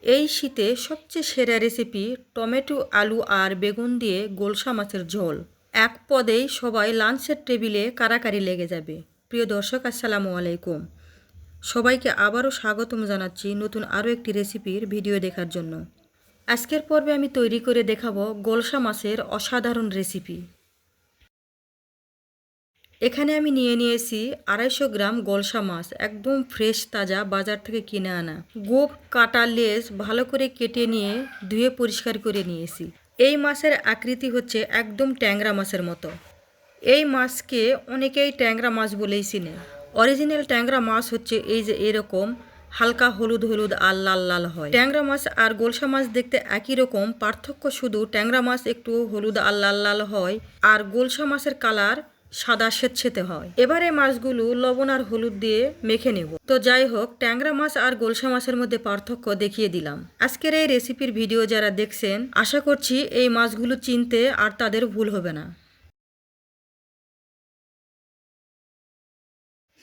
এই শীতে সবচেয়ে সেরা রেসিপি টমেটো আলু আর বেগুন দিয়ে গোলসা মাছের ঝোল। এক পদেই সবাই লাঞ্চের টেবিলে কারাকারি লেগে যাবে। প্রিয় দর্শক, আসসালামু আলাইকুম। সবাইকে আবারও স্বাগতম জানাচ্ছি নতুন আরও একটি রেসিপির ভিডিও দেখার জন্য। আজকের পর্বে আমি তৈরি করে দেখাবো গোলসা মাছের অসাধারণ রেসিপি। এখানে আমি নিয়েছি 250 গ্রাম গোলসা মাছ, একদম ফ্রেশ তাজা, বাজার থেকে কিনে আনা। গোঁফ কাটা লেজ ভালো করে কেটে নিয়ে ধুয়ে পরিষ্কার করে নিয়েছি। এই মাছের আকৃতি হচ্ছে একদম ট্যাংরা মাছের মতো। এই মাছকে অনেকেই ট্যাংরা মাছ বলেই চিনে। অরিজিনাল ট্যাংরা মাছ হচ্ছে এই যে এরকম হালকা হলুদ হলুদ আর লাল লাল হয়। ট্যাংরা মাছ আর গোলসা মাছ দেখতে একই রকম, পার্থক্য শুধু ট্যাংরা মাছ একটু হলুদ আর লাল লাল হয় আর গোলসা মাছের কালার সাদা সেতসেতে হয়। এবারে মাছগুলো লবণ আর হলুদ দিয়ে মেখে নেব। তো যাই হোক, ট্যাংরা মাছ আর গোলসা মাছের মধ্যে পার্থক্য দেখিয়ে দিলাম। আজকের এই রেসিপির ভিডিও যারা দেখছেন, আশা করছি এই মাছগুলো চিনতে আর তাদের ভুল হবে না।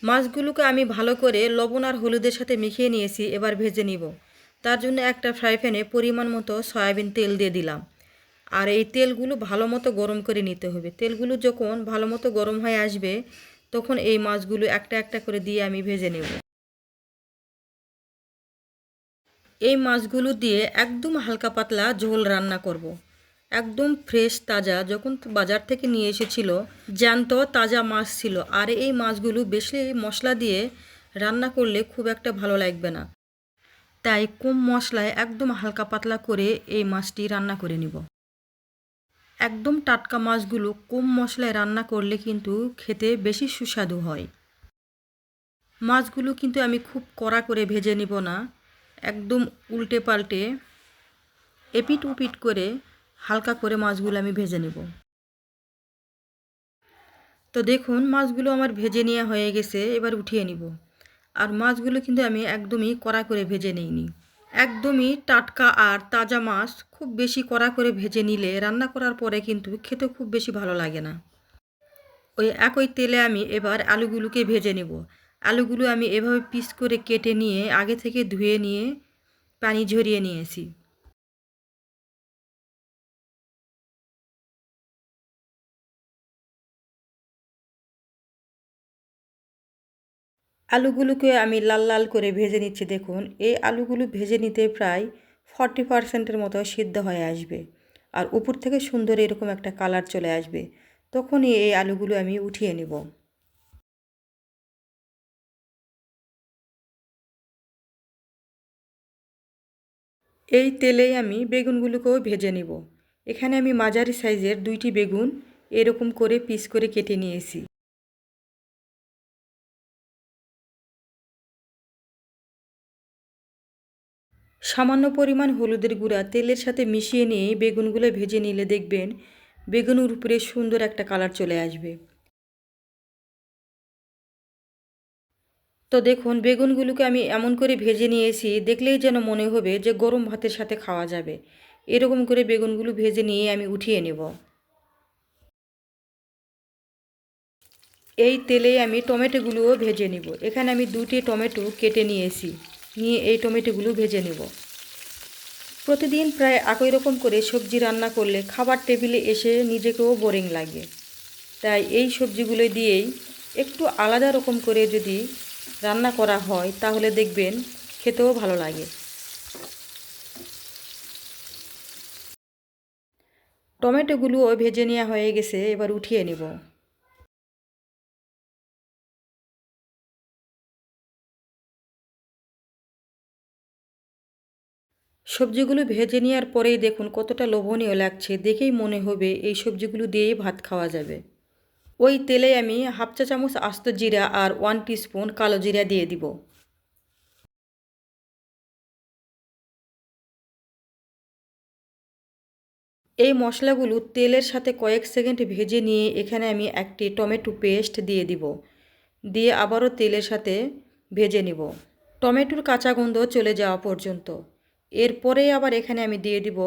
মাছগুলোকে আমি ভালো করে লবণ আর হলুদের সাথে মিশিয়ে নিয়েছি। এবার ভেজে নিব। তার জন্য একটা ফ্রাই প্যানে পরিমাণ মতো সয়াবিন তেল দিয়ে দিলাম। আর এই তেলগুলো ভালো মতো গরম করে নিতে হবে। তেলগুলো যখন ভালো মতো গরম হয়ে আসবে, তখন এই মাছগুলো একটা একটা করে দিয়ে আমি ভেজে নেব। এই মাছগুলো দিয়ে একদম হালকা পাতলা ঝোল রান্না করব। একদম ফ্রেশ তাজা, যখন বাজার থেকে নিয়ে এসেছিল জ্যান্ত তাজা মাছ ছিল। আর এই মাছগুলো বেশি মশলা দিয়ে রান্না করলে খুব একটা ভালো লাগবে না, তাই কম মশলায় একদম হালকা পাতলা করে এই মাছটি রান্না করে নিব। একদম টাটকা মাছগুলো কম মশলায় রান্না করলে কিন্তু খেতে বেশি সুস্বাদু হয়। মাছগুলো কিন্তু আমি খুব কড়া করে ভেজে নিব না, একদম উল্টে পাল্টে এপিট উপিট করে হালকা করে মাছগুলো আমি ভেজে নেব। তো দেখুন, মাছগুলো আমার ভেজে নেওয়া হয়ে গেছে। এবার উঠিয়ে নিব। আর মাছগুলো কিন্তু আমি একদমই কড়া করে ভেজে নিইনি। একদমই টাটকা আর তাজা মাছ খুব বেশি কড়া করে ভেজে নিলে রান্না করার পরে কিন্তু খেতে খুব বেশি ভালো লাগে না। ওই একই তেলে আমি এবার আলুগুলোকে ভেজে নেব। আলুগুলো আমি এভাবে পিস করে কেটে নিয়ে আগে থেকে ধুয়ে নিয়ে পানি ঝরিয়ে নিয়েছি। আলুগুলোকে আমি লাল লাল করে ভেজে নিচ্ছি। দেখুন, এই আলুগুলো ভেজে নিতে প্রায় 40% মতো সিদ্ধ হয়ে আসবে আর উপর থেকে সুন্দর এরকম একটা কালার চলে আসবে। তখনই এই আলুগুলো আমি উঠিয়ে নেব। এই তেলেই আমি বেগুনগুলোকেও ভেজে নেব। এখানে আমি মাঝারি সাইজের 2টি বেগুন এরকম করে পিস করে কেটে নিয়েছি। সামান্য পরিমাণ হলুদের গুঁড়া তেলের সাথে মিশিয়ে নিয়ে বেগুনগুলো ভেজে নিলে দেখবেন বেগুনের উপরে সুন্দর একটা কালার চলে আসবে। তো দেখুন, বেগুনগুলোকে আমি এমন করে ভেজে নিয়েছি, দেখলেই যেন মনে হবে যে গরম ভাতের সাথে খাওয়া যাবে। এরকম করে বেগুনগুলো ভেজে নিয়ে আমি উঠিয়ে নেব। এই তেলেই আমি টমেটোগুলোও ভেজে নেব। এখানে আমি 2টি টমেটো কেটে নিয়েছি, নিয়ে এই টমেটোগুলো ভেজে নেব। প্রতিদিন প্রায় একই রকম করে সবজি রান্না করলে খাবার টেবিলে এসে নিজেকেও বোরিং লাগে। তাই এই সবজিগুলো দিয়েই একটু আলাদা রকম করে যদি রান্না করা হয়, তাহলে দেখবেন খেতেও ভালো লাগে। টমেটোগুলোও ভেজে নেওয়া হয়ে গেছে। এবার উঠিয়ে নেব। সবজিগুলো ভেজে নেওয়ার পরেই দেখুন কতটা লোভনীয় লাগছে। দেখেই মনে হবে এই সবজিগুলো দিয়েই ভাত খাওয়া যাবে। ওই তেলে আমি হাফ চা চামচ আস্ত জিরা আর 1 টিস্পুন কালো জিরা দিয়ে দিব। এই মশলাগুলো তেলের সাথে কয়েক সেকেন্ড ভেজে নিয়ে এখানে আমি একটি টমেটো পেস্ট দিয়ে দিব। দিয়ে আবারও তেলের সাথে ভেজে নিব টমেটোর কাঁচা গন্ধ চলে যাওয়া পর্যন্ত। এরপরে আবার এখানে আমি দিয়ে দিব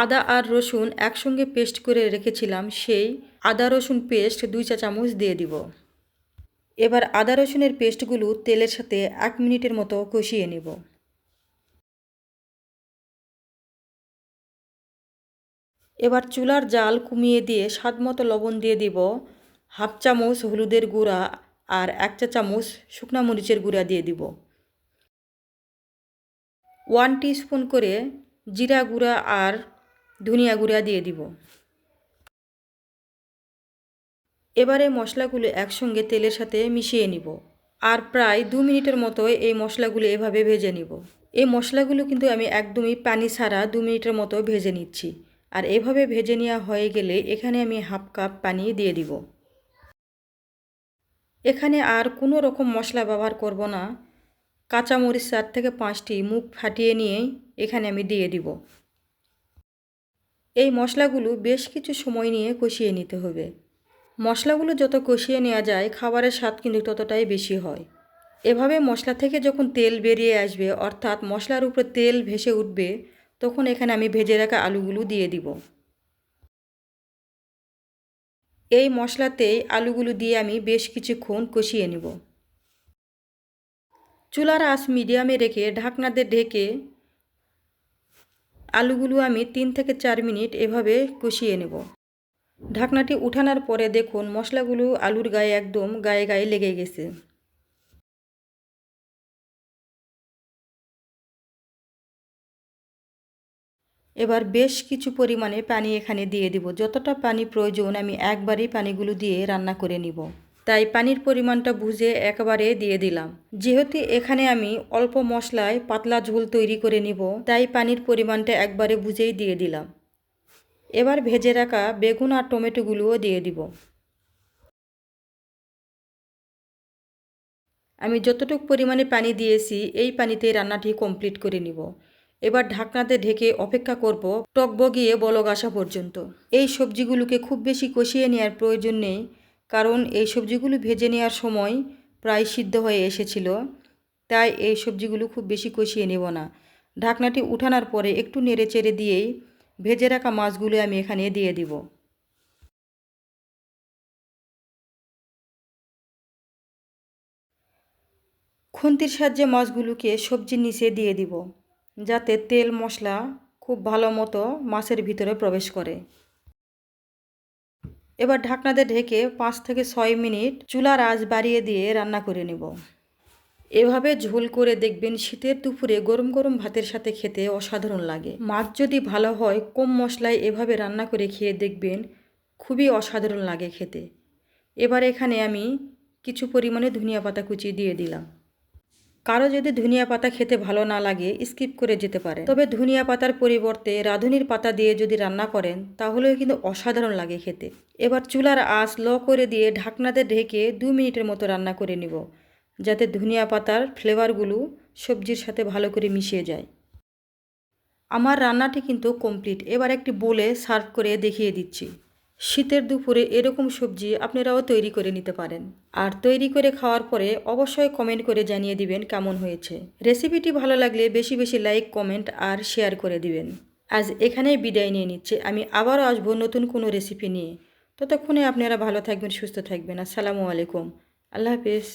আদা আর রসুন একসঙ্গে পেস্ট করে রেখেছিলাম, সেই আদা রসুন পেস্ট 2 চা চামচ দিয়ে দিব। এবার আদা রসুনের পেস্টগুলো তেলের সাথে 1 মিনিটের মতো কষিয়ে নেব। এবার চুলার জাল কমিয়ে দিয়ে স্বাদমতো লবণ দিয়ে দিব, হাফ চামচ হলুদের গুঁড়া আর 1 চা চামচ শুকনা মরিচের গুঁড়া দিয়ে দিব, 1 টিস্পুন করে জিরা গুঁড়া আর ধনিয়া গুঁড়া দিয়ে দিব। এবারে মশলাগুলো একসঙ্গে তেলের সাথে মিশিয়ে নিব আর প্রায় 2 মিনিটের মতো এই মশলাগুলো এভাবে ভেজে নিব। এই মশলাগুলো কিন্তু আমি একদমই পানি ছাড়া 2 মিনিটের মতো ভেজে নিচ্ছি। আর এভাবে ভেজে নেওয়া হয়ে গেলে এখানে আমি হাফ কাপ পানি দিয়ে দিব। এখানে আর কোনো রকম মশলা ব্যবহার করব না। কাঁচামরিচ 4 থেকে 5টি মুখ ফাটিয়ে নিয়েই এখানে আমি দিয়ে দিব। এই মশলাগুলো বেশ কিছু সময় নিয়ে কষিয়ে নিতে হবে। মশলাগুলো যত কষিয়ে নেওয়া যায় খাবারের স্বাদ কিন্তু ততটাই বেশি হয়। এভাবে মশলা থেকে যখন তেল বেরিয়ে আসবে, অর্থাৎ মশলার উপরে তেল ভেসে উঠবে, তখন এখানে আমি ভেজে রাখা আলুগুলো দিয়ে দিব। এই মশলাতেই আলুগুলো দিয়ে আমি বেশ কিছুক্ষণ কষিয়ে নেব। চুলার আঁচ মিডিয়ামে রেখে ঢাকনা দিয়ে ঢেকে আলুগুলো আমি 3 থেকে 4 মিনিট এভাবে কষিয়ে নেব। ঢাকনাটি উঠানোর পরে দেখুন মশলাগুলো আলুর গায়ে একদম গায়ে গায়ে লেগে গেছে। এবার বেশ কিছু পরিমাণে পানি এখানে দিয়ে দিব। যতটা পানি প্রয়োজন আমি একবারেই পানিগুলো দিয়ে রান্না করে নিব। তাই পানির পরিমাণটা বুঝে একবারে দিয়ে দিলাম। যেহেতু এখানে আমি অল্প মশলায় পাতলা ঝোল তৈরি করে নিব, তাই পানির পরিমাণটা একবারে বুঝেই দিয়ে দিলাম। এবার ভেজে রাখা বেগুন আর টমেটোগুলোও দিয়ে দিব। আমি যতটুকু পরিমাণে পানি দিয়েছি এই পানিতে রান্নাটি কমপ্লিট করে নিব। এবার ঢাকনাতে ঢেকে অপেক্ষা করব টকবগিয়ে বলক আসা পর্যন্ত। এই সবজিগুলোকে খুব বেশি কষিয়ে নেওয়ার প্রয়োজন নেই, কারণ এই সবজিগুলো ভেজে নেওয়ার সময় প্রায় সিদ্ধ হয়ে এসেছিল। তাই এই সবজিগুলো খুব বেশি কষিয়ে নেব না। ঢাকনাটি উঠানোর পরে একটু নেড়ে চেড়ে দিয়েই ভেজে রাখা মাছগুলো আমি এখানে দিয়ে দিব। খুন্তির সাহায্যে মাছগুলোকে সবজির নিচে দিয়ে দিব, যাতে তেল মশলা খুব ভালো মতো মাছের ভিতরে প্রবেশ করে। এবার ঢাকনাতে ঢেকে 5 থেকে 6 মিনিট চুলার আঁচ বাড়িয়ে দিয়ে রান্না করে নেব। এভাবে ঝোল করে দেখবেন শীতের দুপুরে গরম গরম ভাতের সাথে খেতে অসাধারণ লাগে। মাছ যদি ভালো হয় কম মশলায় এভাবে রান্না করে খেয়ে দেখবেন খুবই অসাধারণ লাগে খেতে। এবার এখানে আমি কিছু পরিমাণে ধনিয়া পাতা কুচি দিয়ে দিলাম। কারো যদি ধনিয়া পাতা খেতে ভালো না লাগে স্কিপ করে যেতে পারে, তবে ধনিয়া পাতার পরিবর্তে রাঁধুনির পাতা দিয়ে যদি রান্না করেন তাহলেও কিন্তু অসাধারণ লাগে খেতে। এবার চুলার আঁচ লো করে দিয়ে ঢাকনাতে ঢেকে 2 মিনিটের মতো রান্না করে নিব, যাতে ধনিয়া পাতার ফ্লেভারগুলো সবজির সাথে ভালো করে মিশিয়ে যায়। আমার রান্নাটি কিন্তু কমপ্লিট। এবার একটি বোলে সার্ভ করে দেখিয়ে দিচ্ছি। শীতের দুপুরে এরকম সবজি আপনারাও তৈরি করে নিতে পারেন। আর তৈরি করে খাওয়ার পরে অবশ্যই কমেন্ট করে জানিয়ে দিবেন কেমন হয়েছে। রেসিপিটি ভালো লাগলে বেশি বেশি লাইক, কমেন্ট আর শেয়ার করে দিবেন। আজ এখানেই বিদায় নিয়ে নিচ্ছে। আমি আবারও আসবো নতুন কোনো রেসিপি নিয়ে। ততক্ষণে আপনারা ভালো থাকবেন, সুস্থ থাকবেন। আসসালামু আলাইকুম। আল্লাহ হাফেজ।